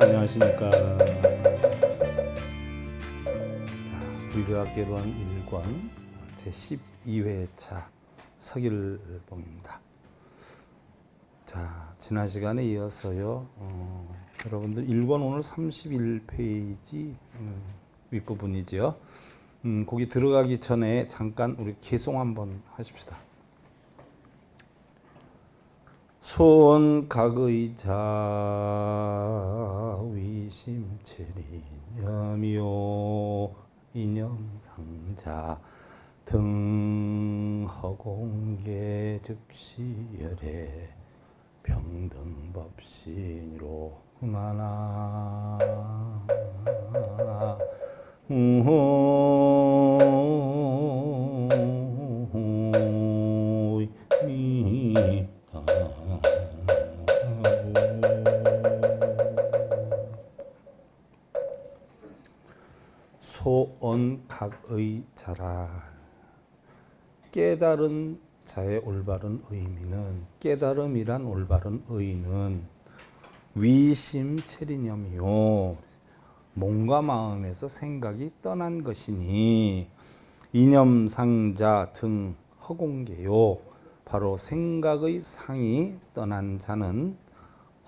안녕하십니까. 불교학개론 1권 제12회차 서길봉입니다. 자, 지난 시간에 이어서요. 여러분들 1권 오늘 31페이지 윗부분이죠. 거기 들어가기 전에 잠깐 우리 개송 한번 하십시다. 손각의자 위심체리념이요 이념상자 등허공계 즉시열애 평등법신이로 hunana 소언각의 자라. 깨달은 자의 올바른 의미는, 깨달음이란 올바른 의는 위심체리념이요 몸과 마음에서 생각이 떠난 것이니 이념상자 등 허공계요 바로 생각의 상이 떠난 자는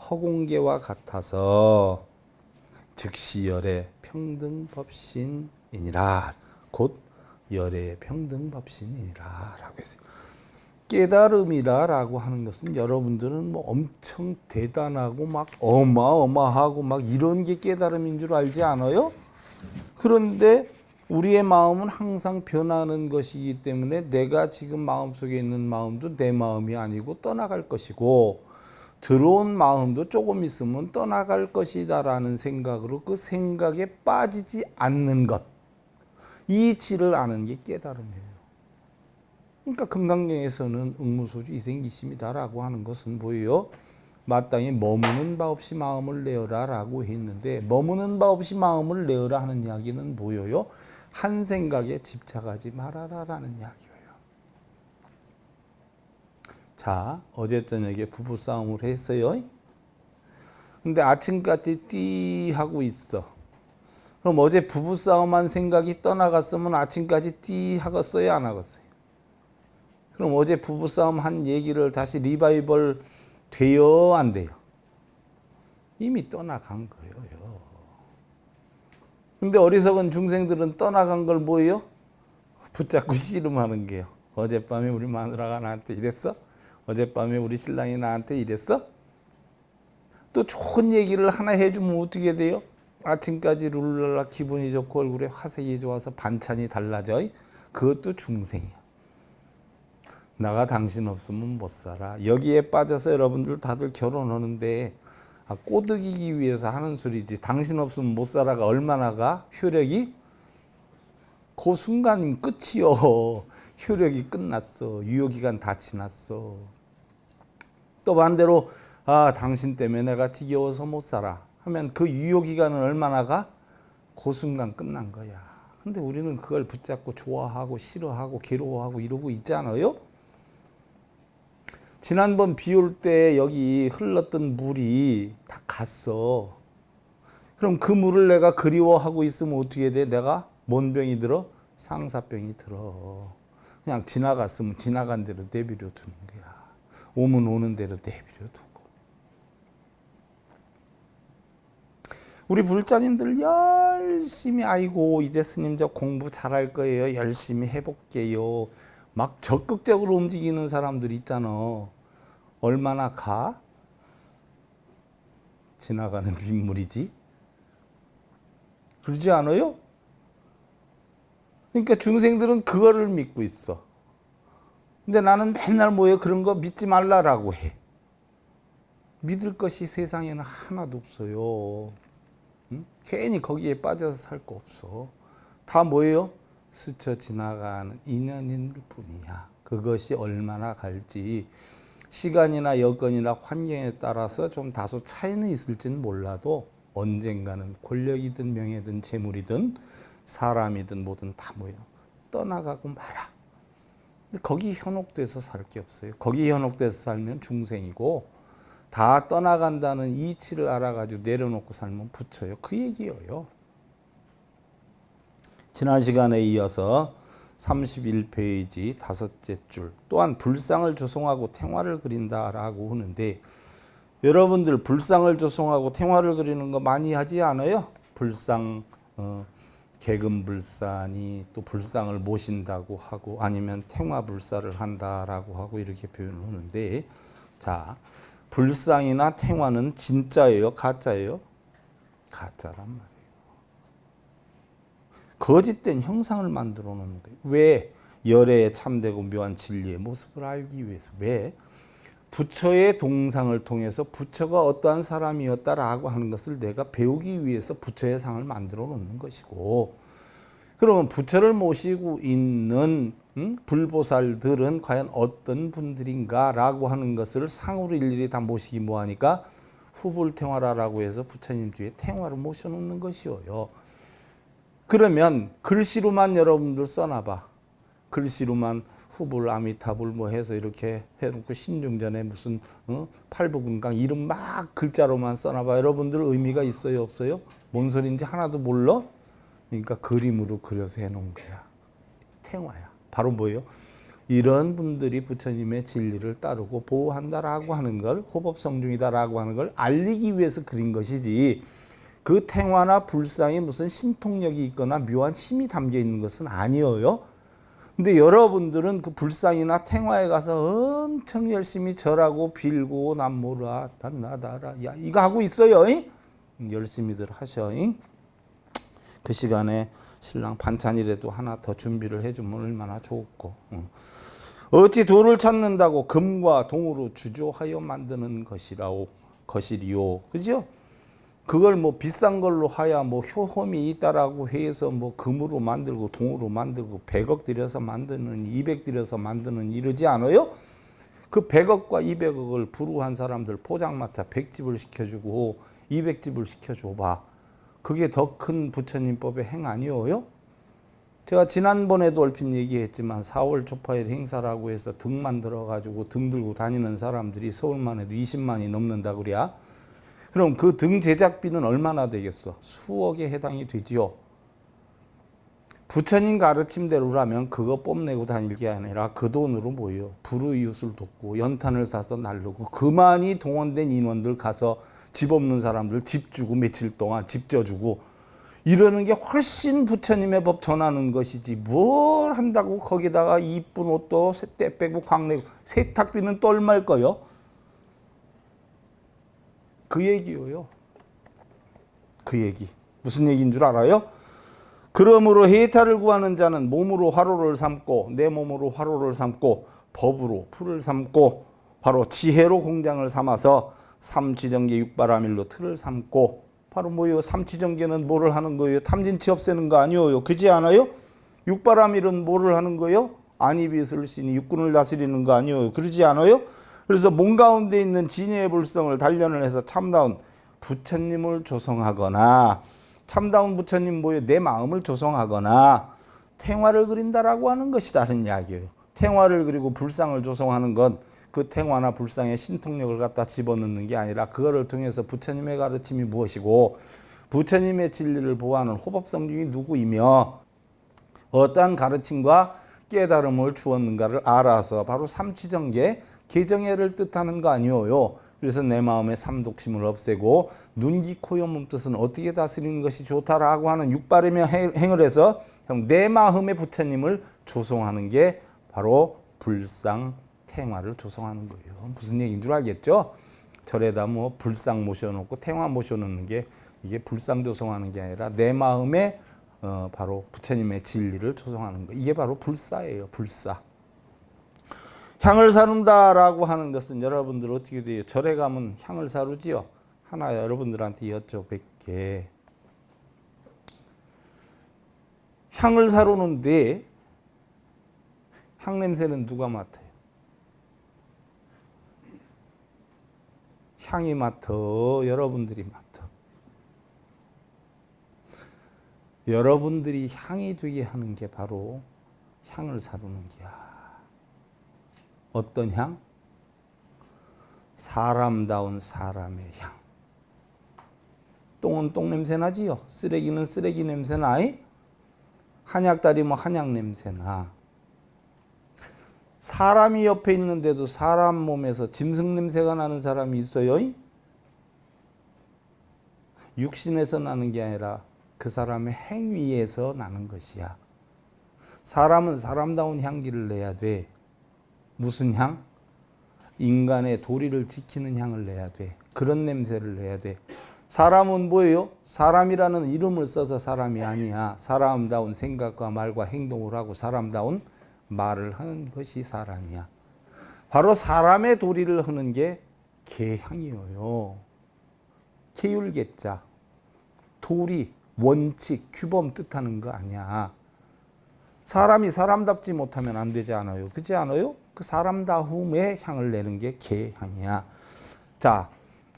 허공계와 같아서 즉시열의 평등법신이니라. 곧 열의 평등법신이니라 라고 했어요. 깨달음이라고 하는 것은 여러분들은 뭐 엄청 대단하고 막 어마어마하고 막 이런 게 깨달음인 줄 알지 않아요? 그런데 우리의 마음은 항상 변하는 것이기 때문에 내가 지금 마음속에 있는 마음도 내 마음이 아니고 떠나갈 것이고 들어온 마음도 조금 있으면 떠나갈 것이다라는 생각으로 그 생각에 빠지지 않는 것, 이 질을 아는 게 깨달음이에요. 그러니까 금강경에서는 응무소주 이생기심이다라고 하는 것은 뭐예요? 마땅히 머무는 바 없이 마음을 내어라 라고 했는데, 머무는 바 없이 마음을 내어라 하는 이야기는 뭐예요? 한 생각에 집착하지 말아라 라는 이야기예요. 자, 어제 저녁에 부부싸움을 했어요. 근데 아침까지 띠 하고 있어. 그럼 어제 부부싸움한 생각이 떠나갔으면 아침까지 띠 하겠어요, 안 하겠어요? 그럼 어제 부부싸움 한 얘기를 다시 리바이벌 돼요, 안 돼요? 이미 떠나간 거예요. 근데 어리석은 중생들은 떠나간 걸 뭐예요? 붙잡고 씨름하는 게요. 어젯밤에 우리 마누라가 나한테 이랬어? 어젯밤에 우리 신랑이 나한테 이랬어? 또 좋은 얘기를 하나 해주면 어떻게 돼요? 아침까지 룰랄라 기분이 좋고 얼굴에 화색이 좋아서 반찬이 달라져. 그것도 중생이야. 나가 당신 없으면 못 살아. 여기에 빠져서 여러분들 다들 결혼하는데 꼬드기기 위해서 하는 소리지. 당신 없으면 못 살아가 얼마나 효력이? 그 순간이면 끝이요. 효력이 끝났어. 유효기간 다 지났어. 또 반대로 당신 때문에 내가 지겨워서 못 살아 하면 그 유효기간은 얼마나 가? 그 순간 끝난 거야. 근데 우리는 그걸 붙잡고 좋아하고 싫어하고 괴로워하고 이러고 있잖아요. 지난번 비 올 때 여기 흘렀던 물이 다 갔어. 그럼 그 물을 내가 그리워하고 있으면 어떻게 돼? 내가 뭔 병이 들어? 상사병이 들어. 그냥 지나갔으면 지나간 대로 내버려 두는 거야. 오면 오는 대로 내버려 두고. 우리 불자님들 열심히 아이고 이제 스님 저 공부 잘할 거예요. 열심히 해볼게요. 막 적극적으로 움직이는 사람들 있잖아. 얼마나 가? 지나가는 빗물이지. 그러지 않아요? 그러니까 중생들은 그거를 믿고 있어. 근데 나는 맨날 뭐예요? 그런 거 믿지 말라라고 해. 믿을 것이 세상에는 하나도 없어요. 응? 괜히 거기에 빠져서 살 거 없어. 다 뭐예요? 스쳐 지나가는 인연일 뿐이야. 그것이 얼마나 갈지 시간이나 여건이나 환경에 따라서 좀 다소 차이는 있을지는 몰라도 언젠가는 권력이든 명예든 재물이든 사람이든 뭐든 다 뭐예요? 떠나가고 말아. 근데 거기 현혹돼서 살 게 없어요. 거기 현혹돼서 살면 중생이고 다 떠나간다는 이치를 알아가지고 내려놓고 살면 부처요. 그 얘기예요. 지난 시간에 이어서 31페이지 다섯째 줄 또한 불상을 조성하고 탱화를 그린다라고 하는데 여러분들 불상을 조성하고 탱화를 그리는 거 많이 하지 않아요? 불상 개금불사니 또 불상을 모신다고 하고 아니면 탱화불사를 한다라고 하고 이렇게 표현을 하는데 자 불상이나 탱화는 진짜예요? 가짜예요? 가짜란 말이에요. 거짓된 형상을 만들어 놓는 거예요. 왜? 열애에 참되고 묘한 진리의 모습을 알기 위해서. 왜? 부처의 동상을 통해서 부처가 어떠한 사람이었다라고 하는 것을 내가 배우기 위해서 부처의 상을 만들어 놓는 것이고 그러면 부처를 모시고 있는 불보살들은 과연 어떤 분들인가라고 하는 것을 상으로 일일이 다 모시기 뭐하니까 후불탱화라고 해서 부처님 뒤에 탱화를 모셔놓는 것이요. 그러면 글씨로만 여러분들 써놔봐. 글씨로만 후불 아미타불 뭐 해서 이렇게 해놓고 신중전에 무슨 팔부금강 이름 막 글자로만 써놔봐. 여러분들 의미가 있어요 없어요? 뭔 소리인지 하나도 몰라? 그러니까 그림으로 그려서 해놓은 거야. 탱화야. 바로 뭐예요? 이런 분들이 부처님의 진리를 따르고 보호한다라고 하는 걸 호법성중이다라고 하는 걸 알리기 위해서 그린 것이지 그 탱화나 불상에 무슨 신통력이 있거나 묘한 힘이 담겨 있는 것은 아니에요. 근데 여러분들은 그 불상이나 탱화에 가서 엄청 열심히 절하고 빌고 남모라 단나다라 야 이거 하고 있어요. 열심히들 하셔. 그 시간에 신랑 반찬이라도 하나 더 준비를 해주면 얼마나 좋고 어찌 돌을 찾는다고 금과 동으로 주조하여 만드는 것이리요. 그죠? 그걸 뭐 비싼 걸로 하야 뭐 효험이 있다라고 해서 뭐 금으로 만들고 동으로 만들고 100억 들여서 만드는 200 들여서 만드는 이러지 않아요? 그 100억과 200억을 불우한 사람들 포장마차 100집을 시켜주고 200집을 시켜줘봐. 그게 더 큰 부처님법의 행 아니에요? 제가 지난번에도 얼핏 얘기했지만 4월 초파일 행사라고 해서 등만 들어가지고 등 들고 다니는 사람들이 서울만 해도 20만이 넘는다 그래야? 그럼 그 등 제작비는 얼마나 되겠어? 수억에 해당이 되지요. 부처님 가르침대로라면 그거 뽐내고 다닐 게 아니라 그 돈으로 뭐예요? 불우이웃을 돕고 연탄을 사서 날르고 그만이 동원된 인원들 가서 집 없는 사람들 집 주고 며칠 동안 집 져주고 이러는 게 훨씬 부처님의 법 전하는 것이지 뭘 한다고 거기다가 이쁜 옷도 때 빼고 광내고 세탁비는 또 얼마일 거요? 그 얘기요. 그 얘기. 무슨 얘기인 줄 알아요? 그러므로 해탈을 구하는 자는 몸으로 화로를 삼고 내 몸으로 화로를 삼고 법으로 풀을 삼고 바로 지혜로 공장을 삼아서 삼취정계 육바라밀로 틀을 삼고 바로 뭐예요? 삼취정계는 뭐를 하는 거예요? 탐진치 없애는 거 아니에요? 그지 않아요? 육바라밀은 뭐를 하는 거예요? 안이비슬 신이 육군을 다스리는 거 아니에요? 그러지 않아요? 그래서 몸 가운데 있는 진예의 불성을 단련을 해서 참다운 부처님을 조성하거나 참다운 부처님 뭐예요? 내 마음을 조성하거나 탱화를 그린다라고 하는 것이 다른 이야기예요. 탱화를 그리고 불상을 조성하는 건 그 탱화나 불상의 신통력을 갖다 집어넣는 게 아니라 그거를 통해서 부처님의 가르침이 무엇이고 부처님의 진리를 보호하는 호법성중이 누구이며 어떠한 가르침과 깨달음을 주었는가를 알아서 바로 삼취정계 개정애를 뜻하는 거 아니에요. 그래서 내 마음의 삼독심을 없애고 눈기 코요 몸뜻은 어떻게 다스리는 것이 좋다라고 하는 육바르며 행을 해서 내 마음의 부처님을 조성하는 게 바로 불상 탱화를 조성하는 거예요. 무슨 얘기인 줄 알겠죠? 절에다 뭐 불상 모셔놓고 탱화 모셔놓는 게 이게 불상 조성하는 게 아니라 내 마음에 바로 부처님의 진리를 조성하는 거. 이게 바로 불사예요. 불사. 향을 사룬다라고 하는 것은 여러분들 어떻게 돼요? 절에 가면 향을 사루지요. 하나 여러분들한테 여쭤볼게. 향을 사루는데 향 냄새는 누가 맡아요? 향이 맡아. 여러분들이 맡아. 여러분들이 향이 되게 하는 게 바로 향을 사루는 게야. 어떤 향? 사람다운 사람의 향. 똥은 똥 냄새 나지요. 쓰레기는 쓰레기 냄새 나이. 한약다리 뭐 한약 냄새 나. 사람이 옆에 있는데도 사람 몸에서 짐승 냄새가 나는 사람이 있어요. 육신에서 나는 게 아니라 그 사람의 행위에서 나는 것이야. 사람은 사람다운 향기를 내야 돼. 무슨 향? 인간의 도리를 지키는 향을 내야 돼. 그런 냄새를 내야 돼. 사람은 뭐예요? 사람이라는 이름을 써서 사람이 아니야. 사람다운 생각과 말과 행동을 하고 사람다운 말을 하는 것이 사람이야. 바로 사람의 도리를 하는 게 계향이에요. 계율계자. 도리, 원칙, 규범 뜻하는 거 아니야. 사람이 사람답지 못하면 안 되지 않아요? 그렇지 않아요? 그 사람다움의 향을 내는 게 계향이야. 자,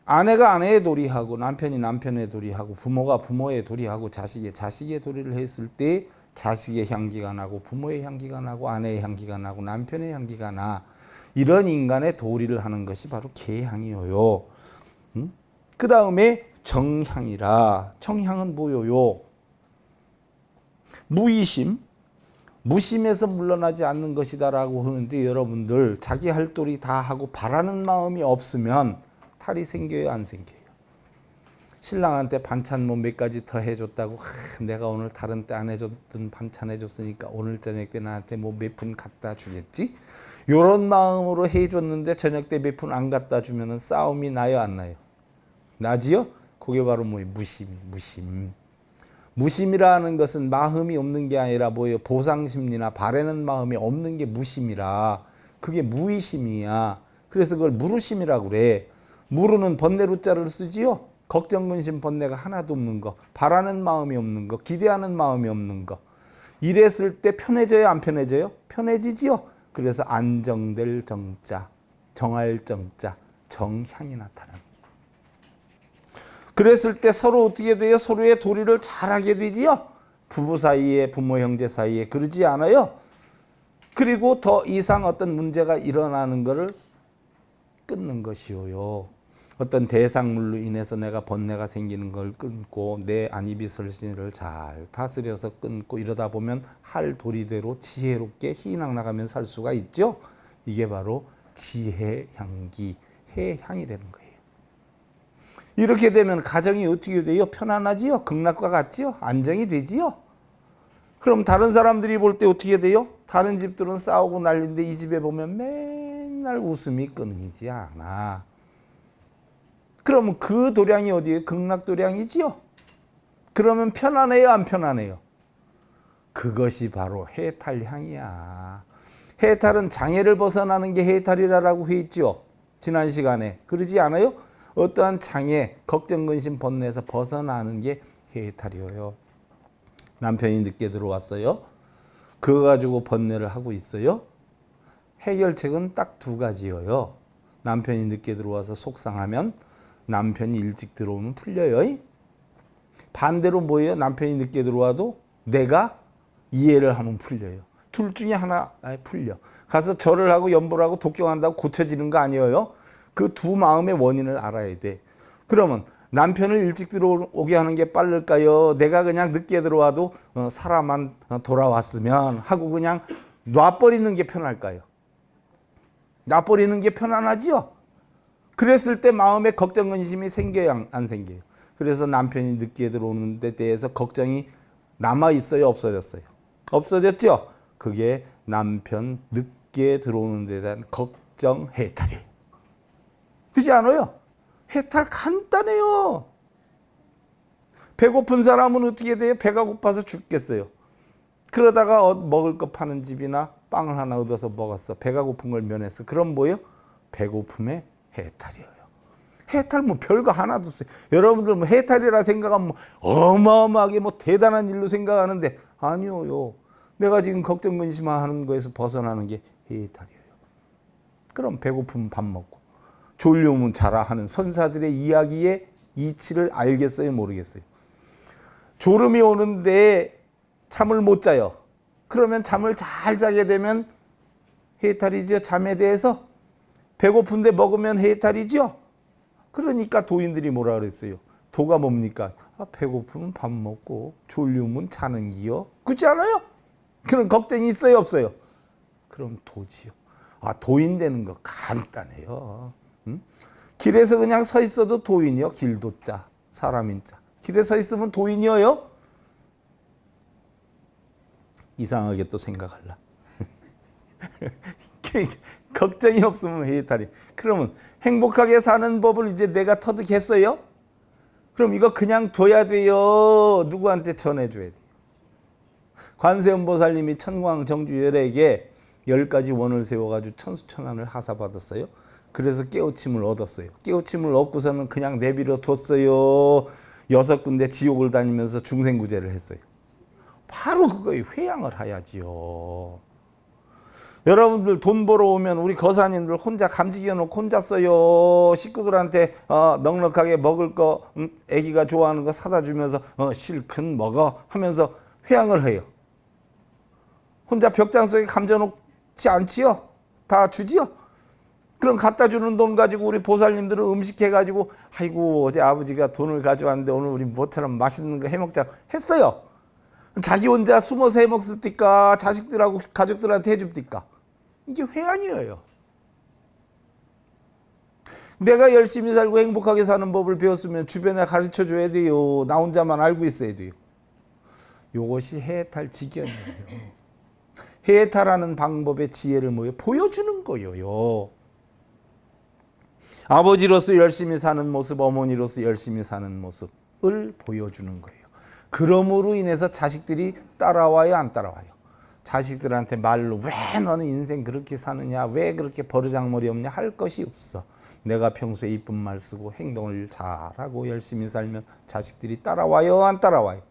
아내가 아내의 도리하고 남편이 남편의 도리하고 부모가 부모의 도리하고 자식의 도리를 했을 때 자식의 향기가 나고 부모의 향기가 나고 아내의 향기가 나고 남편의 향기가 나. 이런 인간의 도리를 하는 것이 바로 계향이에요. 그 다음에 정향이라. 정향은 뭐예요? 무의심. 무심해서 물러나지 않는 것이다라고 하는데 여러분들 자기 할 도리 다 하고 바라는 마음이 없으면 탈이 생겨요, 안 생겨요? 신랑한테 반찬 뭐 몇 가지 더 해줬다고 내가 오늘 다른 때 안 해줬던 반찬 해줬으니까 오늘 저녁 때 나한테 뭐 몇 푼 갖다 주겠지? 요런 마음으로 해줬는데 저녁 때 몇 푼 안 갖다 주면은 싸움이 나요, 안 나요? 나지요? 그게 바로 뭐예요? 무심. 무심이라는 것은 마음이 없는 게 아니라 뭐예요? 보상심리나 바라는 마음이 없는 게 무심이라. 그게 무의심이야. 그래서 그걸 무르심이라고 그래. 무르는 번뇌루자를 쓰지요. 걱정, 근심, 번뇌가 하나도 없는 거. 바라는 마음이 없는 거. 기대하는 마음이 없는 거. 이랬을 때 편해져요, 안 편해져요? 편해지지요. 그래서 안정될 정자, 정할 정자, 정향이 나타납니다. 그랬을 때 서로 어떻게 돼요? 서로의 도리를 잘하게 되지요. 부부 사이에, 부모 형제 사이에. 그러지 않아요? 그리고 더 이상 어떤 문제가 일어나는 것을 끊는 것이요. 어떤 대상물로 인해서 내가 번뇌가 생기는 걸 끊고 내 안이비설신을 잘 다스려서 끊고 이러다 보면 할 도리대로 지혜롭게 희낙 나가면 살 수가 있죠. 이게 바로 지혜 향기, 해향이라는 거예요. 이렇게 되면 가정이 어떻게 돼요? 편안하지요? 극락과 같지요? 안정이 되지요? 그럼 다른 사람들이 볼 때 어떻게 돼요? 다른 집들은 싸우고 난리인데 이 집에 보면 맨날 웃음이 끊이지 않아. 그러면 그 도량이 어디에요? 극락 도량이지요? 그러면 편안해요, 안 편안해요? 그것이 바로 해탈향이야. 해탈은 장애를 벗어나는 게 해탈이라고 했죠. 지난 시간에. 그러지 않아요? 어떠한 장애, 걱정, 근심, 번뇌에서 벗어나는 게 해탈이에요. 남편이 늦게 들어왔어요. 그거 가지고 번뇌를 하고 있어요. 해결책은 딱 두 가지예요. 남편이 늦게 들어와서 속상하면 남편이 일찍 들어오면 풀려요. 반대로 뭐예요? 남편이 늦게 들어와도 내가 이해를 하면 풀려요. 둘 중에 하나 풀려. 가서 절을 하고 연보를 하고 독경한다고 고쳐지는 거 아니에요? 그 두 마음의 원인을 알아야 돼. 그러면 남편을 일찍 들어오게 하는 게 빠를까요? 내가 그냥 늦게 들어와도 사람만 돌아왔으면 하고 그냥 놔버리는 게 편할까요? 놔버리는 게 편안하지요? 그랬을 때 마음에 걱정, 근심이 생겨요, 안 생겨요? 그래서 남편이 늦게 들어오는 데 대해서 걱정이 남아있어요, 없어졌어요? 없어졌죠? 그게 남편 늦게 들어오는 데 대한 걱정 해탈이에요. 그렇지 않아요? 해탈 간단해요. 배고픈 사람은 어떻게 돼요? 배가 고파서 죽겠어요. 그러다가 먹을 거 파는 집이나 빵을 하나 얻어서 먹었어. 배가 고픈 걸 면했어. 그럼 뭐예요? 배고픔의 해탈이에요. 해탈 뭐 별거 하나도 없어요. 여러분들 뭐 해탈이라 생각하면 뭐 어마어마하게 뭐 대단한 일로 생각하는데 아니요. 내가 지금 걱정 근심하는 거에서 벗어나는 게 해탈이에요. 그럼 배고프면 밥 먹고 졸려오면 자라 하는 선사들의 이야기의 이치를 알겠어요, 모르겠어요? 졸음이 오는데 잠을 못 자요. 그러면 잠을 잘 자게 되면 해탈이죠. 잠에 대해서 배고픈데 먹으면 해탈이죠. 그러니까 도인들이 뭐라 그랬어요? 도가 뭡니까? 배고프면 밥 먹고 졸리면 자는 기요. 그렇지 않아요? 그런 걱정이 있어요, 없어요? 그럼 도지요. 도인 되는 거 간단해요. 응? 길에서 그냥 서 있어도 도인이요. 길도자, 사람인자. 길에 서 있으면 도인이어요. 이상하게 또 생각할라. 걱정이 없으면 해탈이. 그러면 행복하게 사는 법을 이제 내가 터득했어요? 그럼 이거 그냥 둬야 돼요? 누구한테 전해줘야 돼요? 관세음보살님이 천광 정주열에게 10가지 원을 세워가지고 천수천안을 하사받았어요. 그래서 깨우침을 얻었어요. 깨우침을 얻고서는 그냥 내버려 뒀어요. 6군데 지옥을 다니면서 중생구제를 했어요. 바로 그거에 회양을 해야지요. 여러분들 돈 벌어 오면 우리 거사님들 혼자 감지겨 놓고 혼자 써요. 식구들한테 넉넉하게 먹을 거 애기가 좋아하는 거 사다 주면서 실컷 먹어 하면서 회양을 해요. 혼자 벽장 속에 감져 놓지 않지요? 다 주지요? 그럼 갖다 주는 돈 가지고 우리 보살님들은 음식 해가지고 아이고 어제 아버지가 돈을 가져왔는데 오늘 우리 뭐처럼 맛있는 거 해먹자 했어요. 자기 혼자 숨어서 해먹습니까? 자식들하고 가족들한테 해줍니까? 이게 회양이에요. 내가 열심히 살고 행복하게 사는 법을 배웠으면 주변에 가르쳐 줘야 돼요. 나 혼자만 알고 있어야 돼요. 이것이 해탈 직연이에요. 해탈하는 방법의 지혜를 보여주는 거예요. 아버지로서 열심히 사는 모습, 어머니로서 열심히 사는 모습을 보여주는 거예요. 그럼으로 인해서 자식들이 따라와요, 안 따라와요? 자식들한테 말로 왜 너는 인생 그렇게 사느냐, 왜 그렇게 버르장머리 없냐 할 것이 없어. 내가 평소에 이쁜 말 쓰고 행동을 잘하고 열심히 살면 자식들이 따라와요, 안 따라와요?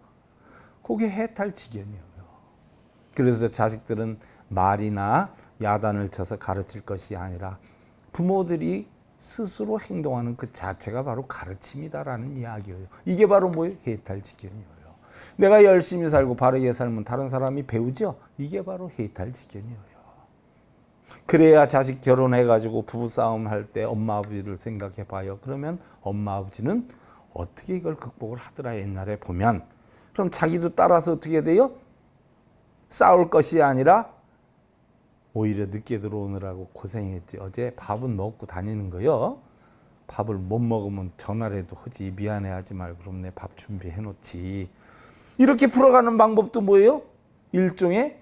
그게 해탈지견이에요. 그래서 자식들은 말이나 야단을 쳐서 가르칠 것이 아니라 부모들이 스스로 행동하는 그 자체가 바로 가르침이다라는 이야기예요. 이게 바로 뭐예요? 해탈지견이에요. 내가 열심히 살고 바르게 살면 다른 사람이 배우죠? 이게 바로 해탈지견이에요. 그래야 자식 결혼해가지고 부부싸움 할 때 엄마 아버지를 생각해 봐요. 그러면 엄마 아버지는 어떻게 이걸 극복을 하더라 옛날에 보면. 그럼 자기도 따라서 어떻게 돼요? 싸울 것이 아니라 오히려 늦게 들어오느라고 고생했지. 어제 밥은 먹고 다니는 거요. 밥을 못 먹으면 전화라도 하지. 미안해하지 말고 그럼 내 밥 준비해 놓지. 이렇게 풀어가는 방법도 뭐예요? 일종의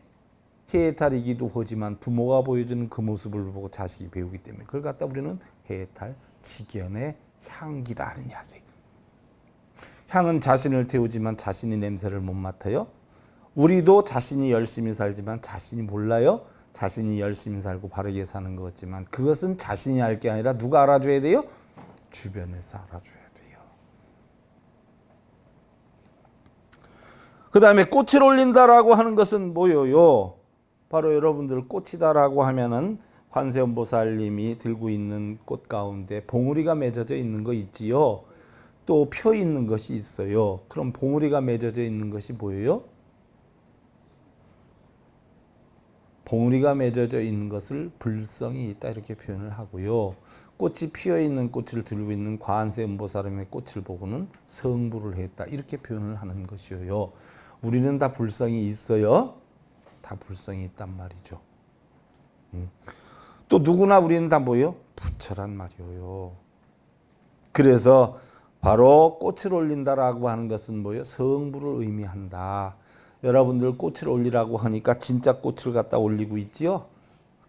해탈이기도 하지만 부모가 보여주는 그 모습을 보고 자식이 배우기 때문에 그걸 갖다 우리는 해탈 직연의 향기다 하는 이야기예요. 향은 자신을 태우지만 자신이 냄새를 못 맡아요. 우리도 자신이 열심히 살지만 자신이 몰라요. 자신이 열심히 살고 바르게 사는 것 같지만 그것은 자신이 알 게 아니라 누가 알아줘야 돼요? 주변에서 알아줘야 돼요. 그 다음에 꽃을 올린다라고 하는 것은 뭐예요? 바로 여러분들 꽃이다라고 하면은 관세음보살님이 들고 있는 꽃 가운데 봉우리가 맺어져 있는 거 있지요. 또 펴 있는 것이 있어요. 그럼 봉우리가 맺어져 있는 것이 뭐예요? 봉우리가 맺어져 있는 것을 불성이 있다 이렇게 표현을 하고요. 꽃이 피어 있는 꽃을 들고 있는 관세음보살님의 꽃을 보고는 성불을 했다 이렇게 표현을 하는 것이에요. 우리는 다 불성이 있어요. 다 불성이 있단 말이죠. 또 누구나 우리는 다 뭐예요? 부처란 말이에요. 그래서 바로 꽃을 올린다라고 하는 것은 뭐예요? 성불을 의미한다. 여러분들 꽃을 올리라고 하니까 진짜 꽃을 갖다 올리고 있지요.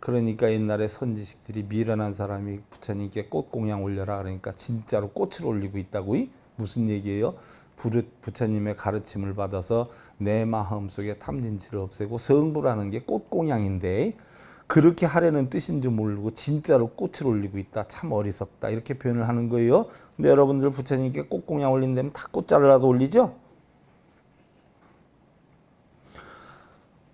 그러니까 옛날에 선지식들이 미련한 사람이 부처님께 꽃공양 올려라 그러니까 진짜로 꽃을 올리고 있다고. 무슨 얘기예요? 부처님의 가르침을 받아서 내 마음속에 탐진치를 없애고 성불하는 게 꽃공양인데 그렇게 하려는 뜻인 줄 모르고 진짜로 꽃을 올리고 있다. 참 어리석다. 이렇게 표현을 하는 거예요. 근데 여러분들 부처님께 꽃공양 올린다면 다 꽃자루라도 올리죠?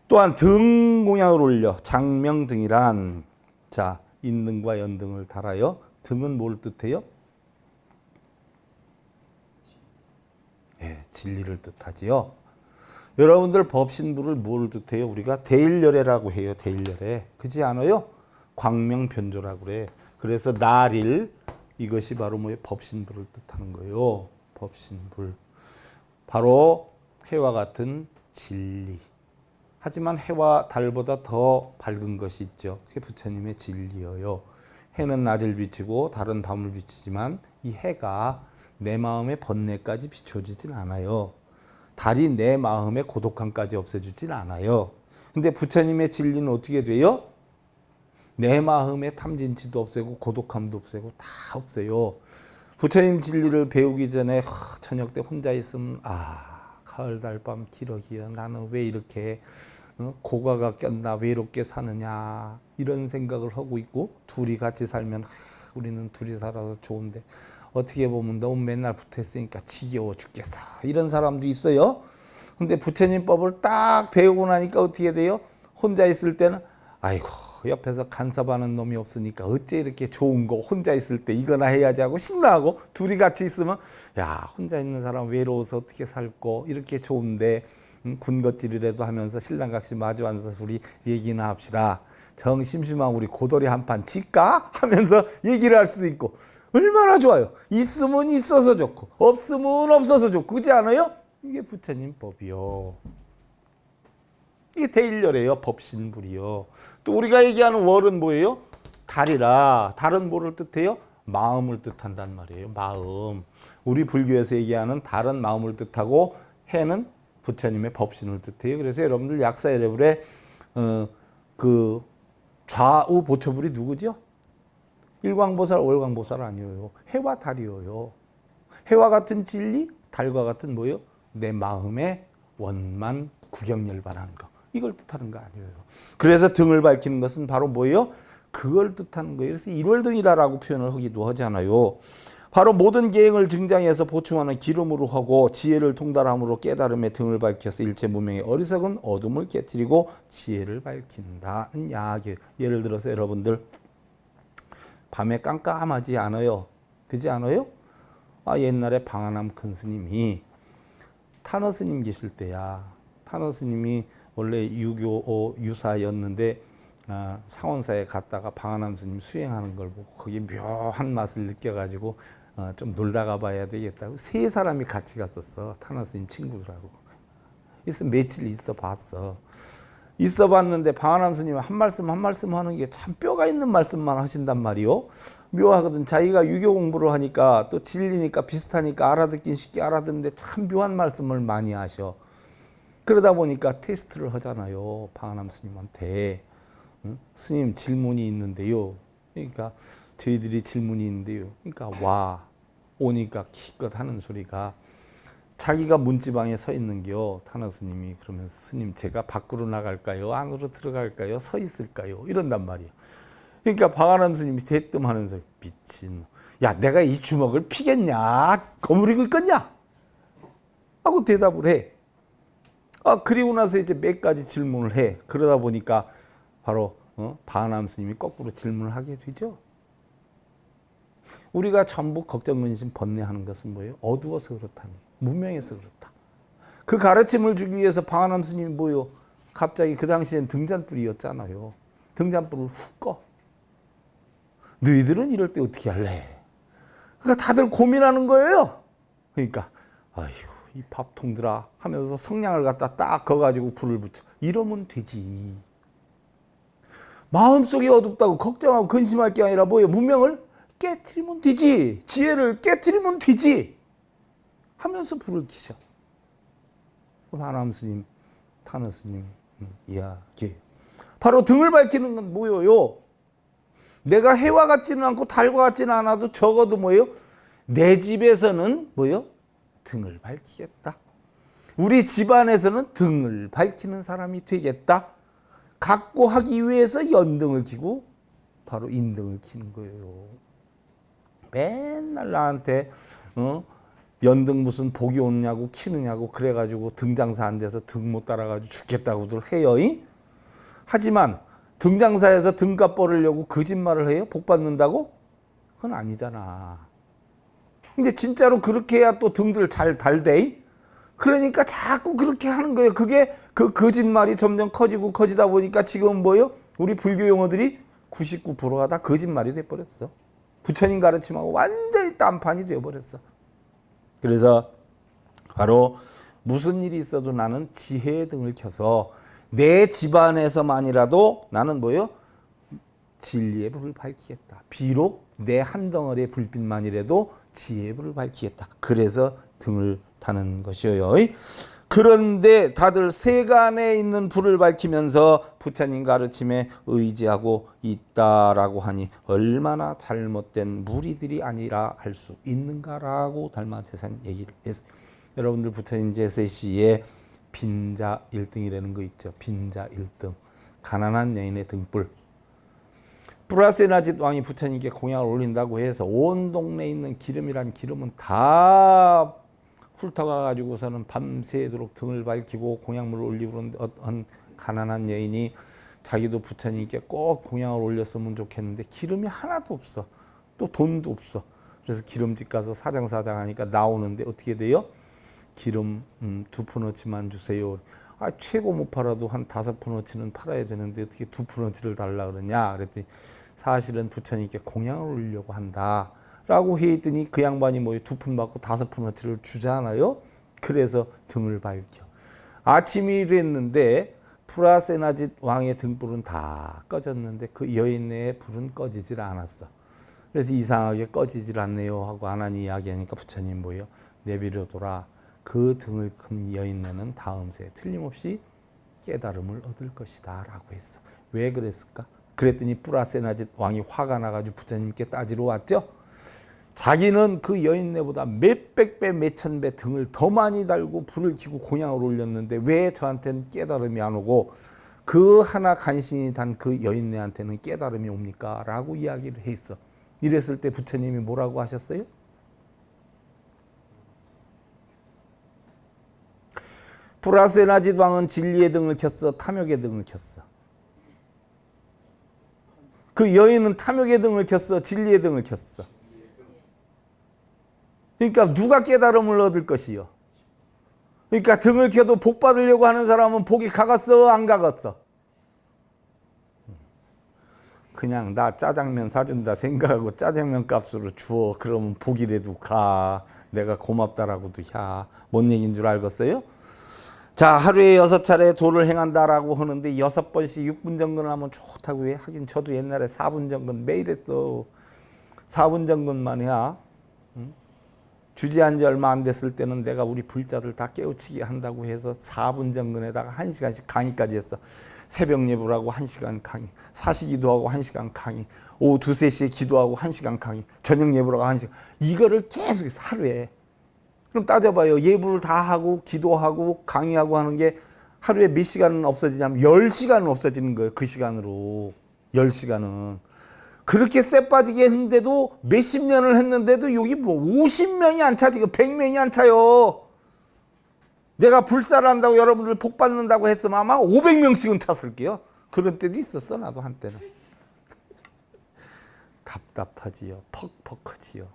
또한 등공양을 올려 장명등이란 자 인등과 연등을 달아요. 등은 뭘 뜻해요? 예, 진리를 뜻하지요. 여러분들 법신부를 뭘 뜻해요? 우리가 대일열애라고 해요. 대일열애. 그렇지 않아요? 광명변조라고 그래. 그래서 날일 이것이 바로 뭐예요? 법신불을 뜻하는 거예요. 법신불. 바로 해와 같은 진리. 하지만 해와 달보다 더 밝은 것이 있죠. 그게 부처님의 진리예요. 해는 낮을 비치고 달은 밤을 비치지만 이 해가 내 마음의 번뇌까지 비춰주진 않아요. 달이 내 마음의 고독함까지 없애주진 않아요. 근데 부처님의 진리는 어떻게 돼요? 내 마음의 탐진치도 없애고 고독함도 없애고 다 없어요. 부처님 진리를 배우기 전에 저녁 때 혼자 있으면 가을 달밤 기러기야 나는 왜 이렇게 고가가 꼈나 외롭게 사느냐 이런 생각을 하고 있고, 둘이 같이 살면 우리는 둘이 살아서 좋은데 어떻게 보면 너무 맨날 붙어있으니까 지겨워 죽겠어 이런 사람도 있어요. 근데 부처님 법을 딱 배우고 나니까 어떻게 돼요? 혼자 있을 때는 아이고 옆에서 간섭하는 놈이 없으니까 어째 이렇게 좋은 거 혼자 있을 때 이거나 해야지 하고 신나고, 둘이 같이 있으면 야 혼자 있는 사람 외로워서 어떻게 살고 이렇게 좋은데 군것질이라도 하면서 신랑각시 마주 앉아서 우리 얘기나 합시다. 정 심심한 우리 고돌이 한판 칠까? 하면서 얘기를 할 수도 있고 얼마나 좋아요. 있으면 있어서 좋고 없으면 없어서 좋고 그렇지 않아요? 이게 부처님 법이요. 이게 대일렬이에요. 법신불이요. 또 우리가 얘기하는 월은 뭐예요? 달이라. 달은 뭐를 뜻해요? 마음을 뜻한단 말이에요. 마음. 우리 불교에서 얘기하는 달은 마음을 뜻하고 해는 부처님의 법신을 뜻해요. 그래서 여러분들 약사여러분의 그 좌우 보초불이 누구죠? 일광보살, 월광보살 아니에요. 해와 달이에요. 해와 같은 진리, 달과 같은 뭐예요? 내 마음의 원만 구경열반하는 거. 이걸 뜻하는 거 아니에요. 그래서 등을 밝히는 것은 바로 뭐예요? 그걸 뜻하는 거예요. 그래서 일월등이라고 표현을 하기도 하잖아요. 바로 모든 계행을 증장해서 보충하는 기름으로 하고 지혜를 통달함으로 깨달음의 등을 밝혀서 일체 무명의 어리석은 어둠을 깨트리고 지혜를 밝힌다는 이야기예요. 예를 들어서 여러분들 밤에 깜깜하지 않아요. 그렇지 않아요? 옛날에 방한함 큰 스님이 탄허 스님 계실 때야. 탄허 스님이 원래 유교 유사였는데 상원사에 갔다가 방한함 스님 수행하는 걸 보고 거기 묘한 맛을 느껴가지고 좀 놀다가 봐야 되겠다고 세 사람이 같이 갔었어. 탄허 스님 친구들하고. 그래서 며칠 있어 봤어. 있어 봤는데 방한함 스님 한 말씀 한 말씀 하는 게 참 뼈가 있는 말씀만 하신단 말이요. 묘하거든. 자기가 유교 공부를 하니까 또 진리니까 비슷하니까 알아듣긴 쉽게 알아듣는데 참 묘한 말씀을 많이 하셔. 그러다 보니까 테스트를 하잖아요. 방한함 스님한테. 스님 질문이 있는데요. 그러니까 저희들이 질문이 있는데요. 그러니까 오니까 기껏 하는 소리가 자기가 문지방에 서 있는겨. 탄허 스님이 그러면서 스님 제가 밖으로 나갈까요? 안으로 들어갈까요? 서 있을까요? 이런단 말이에요. 그러니까 방한함 스님이 대뜸하는 소리. 미친. 야 내가 이 주먹을 피겠냐? 거무리고 있겠냐? 하고 대답을 해. 그리고 나서 이제 몇 가지 질문을 해. 그러다 보니까 바로 방한함 스님이 거꾸로 질문을 하게 되죠. 우리가 전부 걱정, 근심, 번뇌하는 것은 뭐예요? 어두워서 그렇다니. 무명해서 그렇다. 그 가르침을 주기 위해서 방한함 스님이 뭐예요? 갑자기 그 당시엔 등잔불이었잖아요. 등잔불을 훅 꺼. 너희들은 이럴 때 어떻게 할래? 그러니까 다들 고민하는 거예요. 그러니까 아이고 이 밥통들아 하면서 성냥을 갖다 딱 거가지고 불을 붙여. 이러면 되지. 마음속이 어둡다고 걱정하고 근심할 게 아니라 뭐예요? 무명을 깨트리면 되지. 지혜를 깨트리면 되지. 하면서 불을 켜셔. 방한함 스님, 탄허 스님 이야기. 바로 등을 밝히는 건 뭐예요? 내가 해와 같지는 않고 달과 같지는 않아도 적어도 뭐예요? 내 집에서는 뭐예요? 등을 밝히겠다. 우리 집안에서는 등을 밝히는 사람이 되겠다. 갖고 하기 위해서 연등을 켜고 바로 인등을 켜는 거예요. 맨날 나한테 연등 무슨 복이 오느냐고 키느냐고 그래가지고 등장사 안 돼서 등 못 따라가지고 죽겠다고들 해요. 하지만 등장사에서 등값 벌으려고 거짓말을 해요? 복 받는다고? 그건 아니잖아. 근데 진짜로 그렇게 해야 또 등들 잘 달대. 그러니까 자꾸 그렇게 하는 거예요. 그게 그 거짓말이 점점 커지고 커지다 보니까 지금 뭐예요? 우리 불교 용어들이 99%가 다 거짓말이 돼버렸어. 부처님 가르침하고 완전히 딴판이 되어버렸어. 그래서 바로 무슨 일이 있어도 나는 지혜의 등을 켜서 내 집안에서만이라도 나는 뭐요? 진리의 불을 밝히겠다. 비록 내 한 덩어리의 불빛만이라도 지혜의 불을 밝히겠다. 그래서 등을 타는 것이에요. 그런데 다들 세간에 있는 불을 밝히면서 부처님 가르침에 의지하고 있다라고 하니 얼마나 잘못된 무리들이 아니라 할 수 있는가라고 달마대산 얘기를 했어요. 여러분들 부처님 제세시에 빈자 1등이라는 거 있죠. 빈자 1등. 가난한 여인의 등불. 프라세나짓 왕이 부처님께 공양을 올린다고 해서 온 동네에 있는 기름이란 기름은 다 훑어가 가지고서는 밤새도록 등을 밝히고 공양물을 올리고 그러는데 어떤 가난한 여인이 자기도 부처님께 꼭 공양을 올렸으면 좋겠는데 기름이 하나도 없어. 또 돈도 없어. 그래서 기름집 가서 사장사장 하니까 나오는데 어떻게 돼요? 기름 2푼어치만 주세요. 아, 최고 못 팔아도 한 5푼어치는 팔아야 되는데 어떻게 2푼어치를 달라 그러냐. 그랬더니 사실은 부처님께 공양을 올리려고 한다. 라고 했더니 그 양반이 뭐 2푼 받고 5푼어치를 주잖아요. 그래서 등을 밝혀. 아침이 됐는데 프라세나짓 왕의 등불은 다 꺼졌는데 그 여인의 불은 꺼지질 않았어. 그래서 이상하게 꺼지질 않네요 하고 안 하니 이야기하니까 부처님 뭐예요? 내비려둬라. 그 등을 큰 여인네는 다음 세에 틀림없이 깨달음을 얻을 것이다 라고 했어. 왜 그랬을까? 그랬더니 프라세나짓 왕이 화가 나가지고 부처님께 따지러 왔죠. 자기는 그 여인네보다 몇백 배, 몇천 배 등을 더 많이 달고 불을 켜고 공양을 올렸는데 왜 저한테는 깨달음이 안 오고 그 하나 간신히 단 그 여인네한테는 깨달음이 옵니까? 라고 이야기를 했어. 이랬을 때 부처님이 뭐라고 하셨어요? 프라세나짓 왕은 진리의 등을 켰어? 탐욕의 등을 켰어? 그 여인은 탐욕의 등을 켰어? 진리의 등을 켰어? 그러니까 누가 깨달음을 얻을 것이요? 그러니까 등을 켜도 복 받으려고 하는 사람은 복이 가갔어? 안 가갔어? 그냥 나 짜장면 사준다 생각하고 짜장면 값으로 주어. 그러면 복이라도 가. 내가 고맙다라고도 야. 뭔 얘기인 줄 알겠어요? 자, 하루에 6차례 도를 행한다라고 하는데 6번씩 6분 정근을 하면 좋다고 해. 하긴 저도 옛날에 4분 정근 매일 했어. 4분 정근만 해야. 주지한 지 얼마 안 됐을 때는 내가 우리 불자들 다 깨우치게 한다고 해서 4분 정근에다가 1시간씩 강의까지 했어. 새벽 예불 하고 1시간 강의, 사시기도하고 1시간 강의, 오후 2, 3시에 기도하고 1시간 강의, 저녁 예불하고 1시간. 이거를 계속해서 하루에. 그럼 따져봐요. 예불을 다 하고 기도하고 강의하고 하는 게 하루에 몇 시간은 없어지냐면 10시간은 없어지는 거예요. 그 시간으로. 10시간은. 그렇게 쎄 빠지게 했는데도 몇십 년을 했는데도 여기 뭐 50명이 안 차지, 100명이 안 차요. 내가 불사를 한다고 여러분들 복 받는다고 했으면 아마 500명씩은 찼을게요. 그런 때도 있었어, 나도 한때는. 답답하지요. 퍽퍽하지요.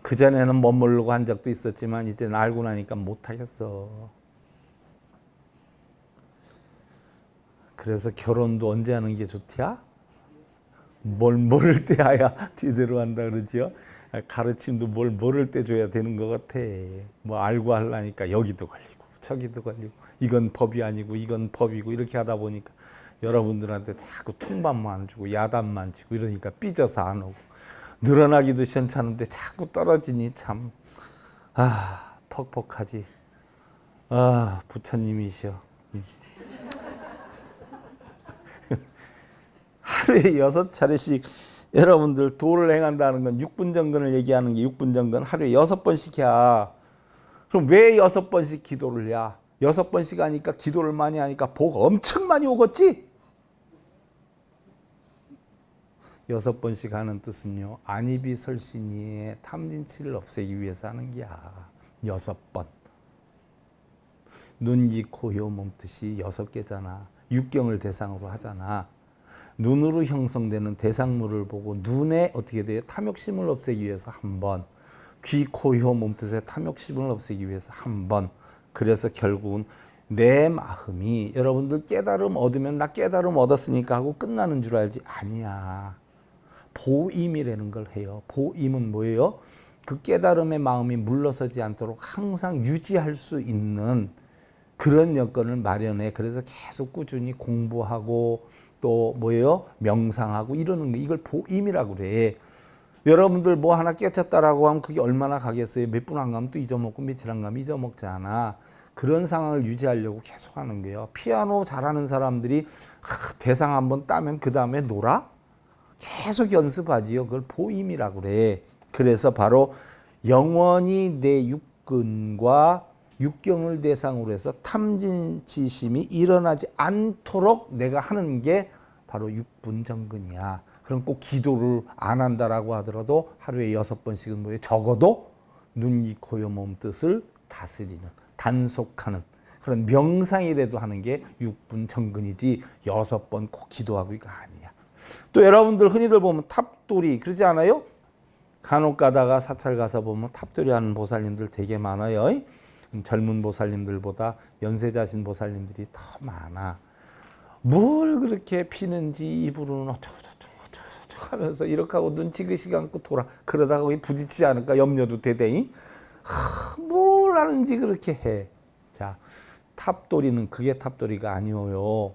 그전에는 멋모르고 한 적도 있었지만 이제는 알고 나니까 못하겠어. 그래서 결혼도 언제 하는 게 좋디야? 뭘 모를 때 해야 제대로 한다 그러죠. 가르침도 뭘 모를 때 줘야 되는 것 같아. 뭐 알고 하려니까 여기도 걸리고 저기도 걸리고 이건 법이 아니고 이건 법이고 이렇게 하다 보니까 여러분들한테 자꾸 퉁밥만 주고 야단만 치고 이러니까 삐져서 안 오고 늘어나기도 시원찮은데 자꾸 떨어지니 참 퍽퍽하지. 부처님이시여. 하루에 6차례씩 여러분들 도를 행한다는 건 6분 정근을 얘기하는 게 6분 정근 하루에 6번씩 해야. 그럼 왜 6번씩 기도를 해야? 6번씩 하니까 기도를 많이 하니까 복 엄청 많이 오겠지? 6번씩 하는 뜻은요. 안이비 설신이의 탐진치를 없애기 위해서 하는 게야. 6번. 눈, 귀, 코, 혀, 몸뜻이 6개잖아. 육경을 대상으로 하잖아. 눈으로 형성되는 대상물을 보고 눈에 어떻게 돼요? 탐욕심을 없애기 위해서 한 번. 귀, 코, 혀, 몸뜻의 탐욕심을 없애기 위해서 한 번. 그래서 결국은 내 마음이 여러분들 깨달음 얻으면 나 깨달음 얻었으니까 하고 끝나는 줄 알지? 아니야. 보임이라는 걸 해요. 보임은 뭐예요? 그 깨달음의 마음이 물러서지 않도록 항상 유지할 수 있는 그런 여건을 마련해. 그래서 계속 꾸준히 공부하고 또 뭐예요? 명상하고 이러는 거, 이걸 보임이라고 그래. 여러분들 뭐 하나 깨쳤다라고 하면 그게 얼마나 가겠어요? 몇 분 안 가면 또 잊어먹고 며칠 안 가면 잊어먹잖아. 그런 상황을 유지하려고 계속 하는 거예요. 피아노 잘하는 사람들이 대상 한번 따면 그 다음에 놀아? 계속 연습하지요. 그걸 보임이라고 그래. 그래서 바로 영원히 내 육근과 육경을 대상으로 해서 탐진치심이 일어나지 않도록 내가 하는 게 바로 육분정근이야. 그럼 꼭 기도를 안 한다라고 하더라도 하루에 6번씩은 뭐예요? 적어도 눈, 이, 코, 여, 몸 뜻을 다스리는, 단속하는 그런 명상이라도 하는 게 육분정근이지 6번 꼭 기도하고 이거 아니야. 또 여러분들 흔히들 보면 탑돌이 그러지 않아요? 간혹 가다가 사찰 가서 보면 탑돌이 하는 보살님들 되게 많아요. 젊은 보살님들보다 연세자신 보살님들이 더 많아. 뭘 그렇게 피는지 입으로는 어쩌고저쩌고 하면서 이렇게 하고 눈 지그시 감고 돌아 그러다가 부딪히지 않을까 염려도 되대니 뭘 하는지 그렇게 해. 자, 탑돌이는 그게 탑돌이가 아니에요.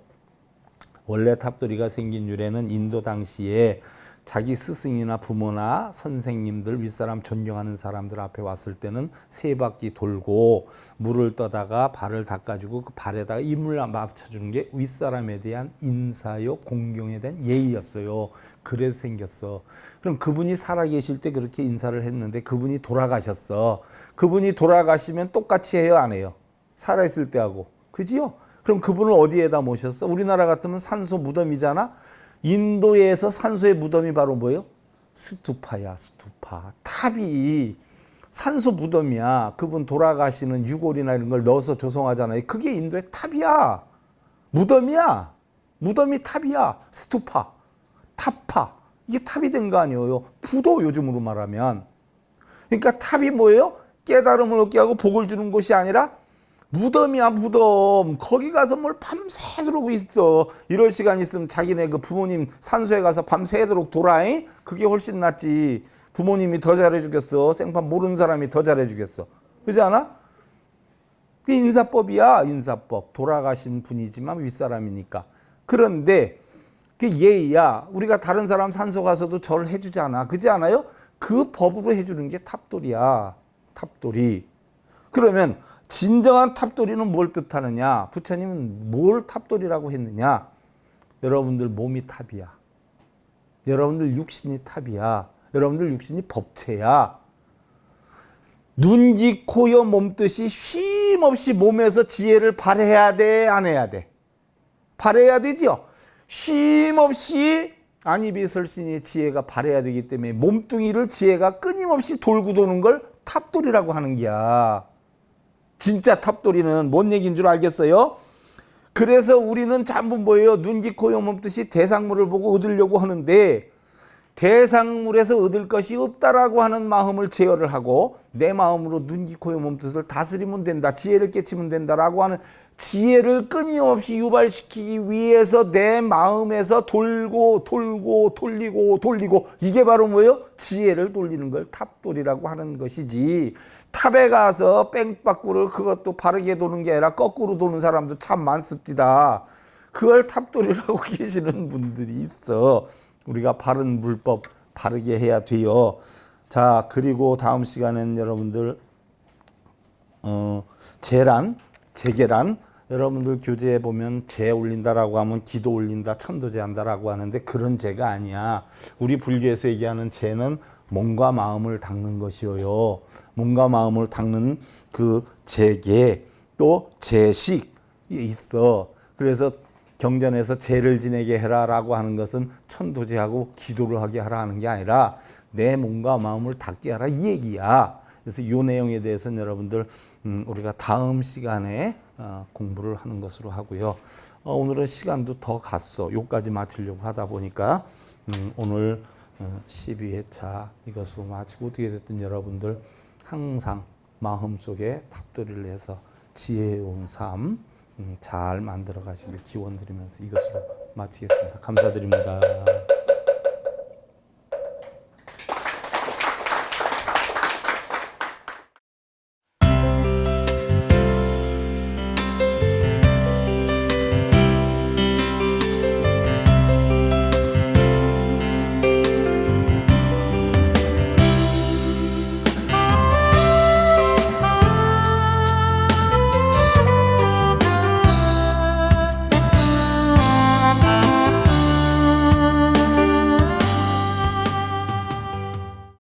원래 탑돌이가 생긴 유래는 인도 당시에 자기 스승이나 부모나 선생님들 윗사람 존경하는 사람들 앞에 왔을 때는 세 바퀴 돌고 물을 떠다가 발을 닦아주고 그 발에다가 이물을 맞춰주는 게 윗사람에 대한 인사요 공경에 대한 예의였어요. 그래서 생겼어. 그럼 그분이 살아계실 때 그렇게 인사를 했는데 그분이 돌아가셨어. 그분이 돌아가시면 똑같이 해요, 안 해요? 살아있을 때 하고. 그지요? 그럼 그분을 어디에다 모셨어? 우리나라 같으면 산소 무덤이잖아. 인도에서 산소의 무덤이 바로 뭐예요? 스투파야, 스투파. 탑이 산소 무덤이야. 그분 돌아가시는 유골이나 이런 걸 넣어서 조성하잖아요. 그게 인도의 탑이야. 무덤이야. 무덤이 탑이야. 스투파, 탑파. 이게 탑이 된 거 아니에요. 부도 요즘으로 말하면. 그러니까 탑이 뭐예요? 깨달음을 얻게 하고 복을 주는 곳이 아니라 무덤이야, 무덤. 거기 가서 뭘 밤새도록 있어. 이럴 시간 있으면 자기네 그 부모님 산소에 가서 밤새도록 돌아잉? 그게 훨씬 낫지. 부모님이 더 잘해주겠어. 생판 모르는 사람이 더 잘해주겠어. 그렇지 않아? 그게 인사법이야, 인사법. 돌아가신 분이지만 윗사람이니까. 그런데 그게 예의야. 우리가 다른 사람 산소 가서도 절 해주잖아. 그렇지 않아요? 그 법으로 해주는 게 탑돌이야. 탑돌이. 그러면 진정한 탑돌이는 뭘 뜻하느냐? 부처님은 뭘 탑돌이라고 했느냐? 여러분들 몸이 탑이야. 여러분들 육신이 탑이야. 여러분들 육신이 법체야. 눈, 귀, 코, 여, 몸뜻이 쉼없이 몸에서 지혜를 발해야 돼? 안 해야 돼? 발해야 되지요. 쉼없이 안이비설신의 지혜가 발해야 되기 때문에 몸뚱이를 지혜가 끊임없이 돌고 도는 걸 탑돌이라고 하는 게야. 진짜 탑돌이는 뭔 얘기인 줄 알겠어요? 그래서 우리는 전부 뭐예요? 눈, 귀, 코, 여, 몸 뜻이 대상물을 보고 얻으려고 하는데 대상물에서 얻을 것이 없다라고 하는 마음을 제어를 하고 내 마음으로 눈, 귀, 코, 여, 몸 뜻을 다스리면 된다. 지혜를 깨치면 된다라고 하는 지혜를 끊임없이 유발시키기 위해서 내 마음에서 돌고 돌리고 이게 바로 뭐예요? 지혜를 돌리는 걸 탑돌이라고 하는 것이지. 탑에 가서 뺑빠꾸를 그것도 바르게 도는 게 아니라 거꾸로 도는 사람도 참 많습니다. 그걸 탑돌이라고 계시는 분들이 있어. 우리가 바른 물법 바르게 해야 돼요. 자, 그리고 다음 시간엔 여러분들 재계란 여러분들 교재에 보면 재 올린다라고 하면 기도 올린다, 천도제 한다라고 하는데 그런 재가 아니야. 우리 불교에서 얘기하는 재는 몸과 마음을 닦는 것이요. 몸과 마음을 닦는 그 재계 또 재식이 있어. 그래서 경전에서 재를 지내게 해라라고 하는 것은 천도제하고 기도를 하게 하라 하는 게 아니라 내 몸과 마음을 닦게 하라 이 얘기야. 그래서 이 내용에 대해서는 여러분들 우리가 다음 시간에 공부를 하는 것으로 하고요. 오늘은 시간도 더 갔어. 요까지 마치려고 하다 보니까 오늘 12회차 이것으로 마치고 어떻게 됐든 여러분들 항상 마음속에 탑돌이를 해서 지혜로운 삶 잘 만들어 가시길 기원 드리면서 이것으로 마치겠습니다. 감사드립니다.